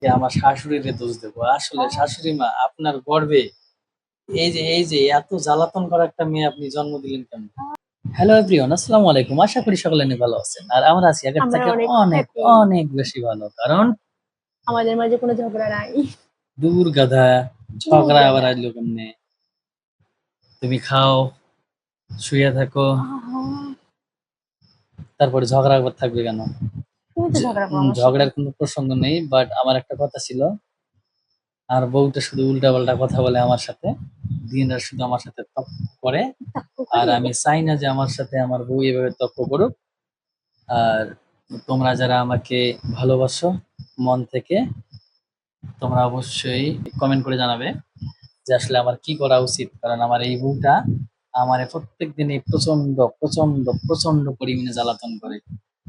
আমার শাশুড়িরে দোষ দেবো? আসলে শাশুড়ি মা আপনার গর্ভে এই যে এত জ্বালাতন করা একটা মেয়ে আপনি জন্ম দিলেন কেন? হ্যালো এভরিওয়ান, আসসালামু আলাইকুম। আশা করি সকলে অনেক ভালো আছেন। আর আমরা আছি আগের আমরা থেকে অনেক অনেক হ্যাপি। অনেক বেশি ভালো। কারণ আমাদের মাঝে কোনো ঝগড়া নাই। দূর গাধা, ঝগড়া আবার আসলো কেমনে? তুমি খাও, শুয়ে থাকো, আহা, তারপরে ঝগড়া আবার থাকবে কেন? তুমি তো ঝগড়া করো আমার সাথে। ঝগড়ার কোনো প্রসঙ্গ নেই, বাট আমার একটা কথা ছিল। আর বউটা শুধু উল্টাপাল্টা কথা বলে আমার সাথে, দিন রাত শুধু আমার সাথে তর্ক করে। তর্ক আর করি? আমি চাই না যে আমার সাথে আমার বউ এভাবে তর্ক করুক। আর তোমরা যারা আমাকে ভালোবাসো মন থেকে, তোমরা অবশ্যই কমেন্ট করে জানাবে যে আসলে আমার কি করা উচিত। কারণ আমার এই বউটা আমারে প্রত্যেক দিনে প্রচন্ড প্রচন্ড প্রচন্ড পরিমাণে জ্বালাতন করে।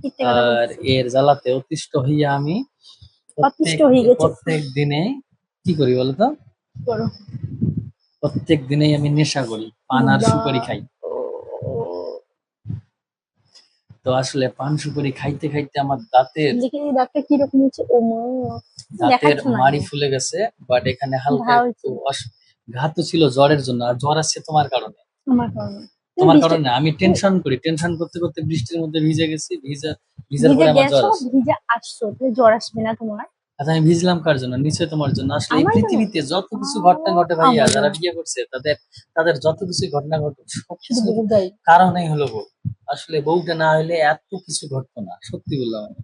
মিথ্যে কথা আর বলতেছি। এর জ্বালাতে অতিষ্ঠ হইয়া আমি অতিষ্ঠ প্রত্যেক হয়ে গেছে। প্রত্যেক দিনে কি করি বলতো? করো। প্রত্যেক দিনেই আমি নেশা করি, পান আর বা, সুপারি খাই। ও, তো আসলে পান সুপারি খাইতে খাইতে আমার দাঁতের দেখি ডাক্তার কিরকম হচ্ছে। ও মা, দাঁতের দেখাচ্ছ না মাড়ি কেন? ফুলে গেছে। বাট এখানে হালকা ঘা একটু হয়েছে ঘা তো ছিল জ্বরের জন্য, আর জ্বর আসছে তোমার কারণে। আমার কারণে। তুমি তোমার বৃষ্টি কারণে আমি তুমি টেনশন করি, টেনশন করতে করতে বৃষ্টির মধ্যে ভিজে গেছি। ভিজার ভিজে পরে আমার জ্বর গেছো, আসছে। ভিজে আসছো, তাহলে জ্বর আসবে না তোমার? আচ্ছা, আমি ভিজলাম কার জন্য? নিশ্চয়ই তোমার জন্য। আসলে এই আমার জন্য? পৃথিবীতে যত কিছু ঘটনা ঘটে ভাইয়া, আমার যারা জন্য। বিয়ে করছে তাদের তাদের যত কিছু ঘটনা ঘটে শুধু সবকিছুর বহু দায়ী। কারণেই হলো বউ। আসলে বউটা না হলে এত কিছু ঘটতো না, সত্যি বললাম আমি।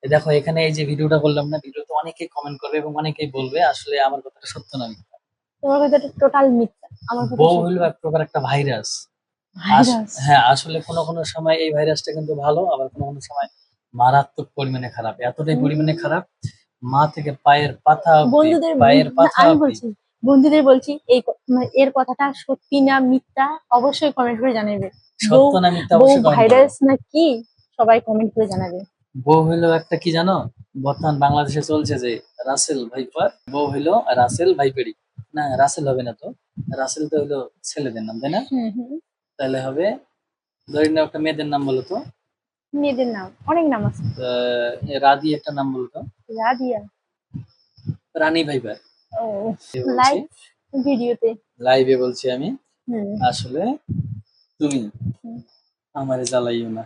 এই দেখো, এখানে এই যে ভিডিওটা করলাম না, ভিডিওতে অনেকেই কমেন্ট করবে এবং অনেকেই বলবে আসলে আমার কথাটা সত্য না মিথ্যা। তোমার কথা টোটাল মিথ্যা, আমার কথা বউ হইলো সত্যি। এক প্রকার একটা ভাইরাস। ভাইরাস। হ্যাঁ, আসলে কোনো কোনো সময় এই ভাইরাসটা কিন্তু ভালো, আবার কোনো কোনো সময় মারাত্মক পরিমাণে খারাপ। এতটাই পরিমাণে খারাপ, মা থেকে পায়ের পাতা অব্দি, বন্ধুদের পায়ের না, পাতা আমি অব্দি। বলছি, বন্ধুদের বলছি মানে এর কথাটা সত্যি না মিথ্যা অবশ্যই কমেন্ট করে জানাবে। বউ, সত্য না মিথ্যা বউ অবশ্যই কমেন্ট করো। ভাইরাস না কি, সবাই কমেন্ট করে জানাবে। বউ হইলো একটা কি জানো? বর্তমান বাংলাদেশে চলছে যে রাসেল ভাইপার, বউ হইলো রাসেল ভাইপেরি। না, রাসেল হবে না তো। রাসেল তো হইলো ছেলেদের নাম, তাই না? হুম হুম। তাহলে হবে, ধরে নাও একটা মেয়েদের নাম বলো তো। মেয়েদের নাম অনেক নাম আছে। রাধি একটা নাম বলো তো। রাদিয়া। রানী ভাইপার। ও, বলছি, লাইভ ভিডিওতে। লাইভে বলছি আমি। হুম আসলে তুমি হুম। আমারে জ্বালাইও না।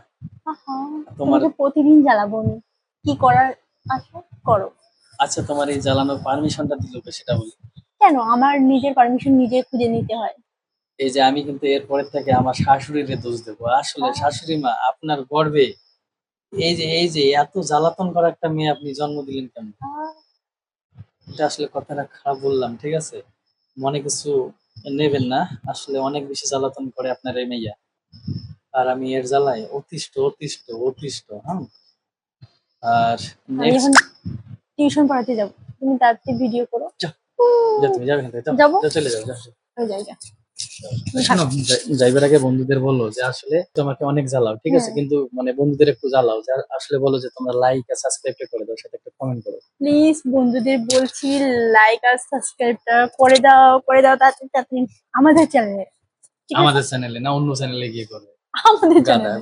আহা, তোমার, তোমাকে প্রতিদিন জ্বালাবো আমি। কি করার আছে করো। আচ্ছা, তোমার এই জ্বালানোর পারমিশনটা দিল কে সেটা বলি। কেন আমার নিজের পারমিশন নিজে খুঁজে নিতে হয়? এই যে আমি কিন্তু এরপরের থেকে আমার শাশুড়িরে দোষ দেবো। আসলে শাশুড়ি মা আপনার গর্ভে এই যে এত জ্বালাতন করা একটা মেয়ে আপনি জন্ম দিলেন কেন? আহ, এটা আসলে কথাটা খারাপ বললাম, ঠিক আছে? মনে কিছু নেবেন না। আসলে অনেক বেশি জ্বালাতন করে আপনার এই মেইয়া। আর আমি এর জ্বালায় অতিষ্ঠ অতিষ্ঠ অতিষ্ঠ। হ্যাঁ। আর আমি নেক্সট, এখন টিউশন পড়াতে যাবো, তুমি তাড়াতাড়ি ভিডিও করো। যা তুমি যাবে এখান থেকে, যাও, যাবো যাও, চলে যাও, যাও। ওই জায়গা। শোনো, যাইবার আগে বন্ধুদের বলো যে আসলে তোমাকে অনেক জ্বালাও, ঠিক আছে? হ্যাঁ, কিন্তু মানে বন্ধুদের একটু জ্বালাও, যে আসলে বলো যে তোমরা লাইক আর সাবস্ক্রাইব করে দাও, সাথে একটা কমেন্ট করো। প্লিজ বন্ধুদের বলছি, লাইক আর সাবস্ক্রাইবটা করে দাও তাড়াতাড়ি তাড়াতাড়ি আমাদের চ্যানেলে। ঠিক আছে, আমাদের চ্যানেলে না, অন্য চ্যানেলে গিয়ে করবে। আমাদের গাধা। চ্যানেলে।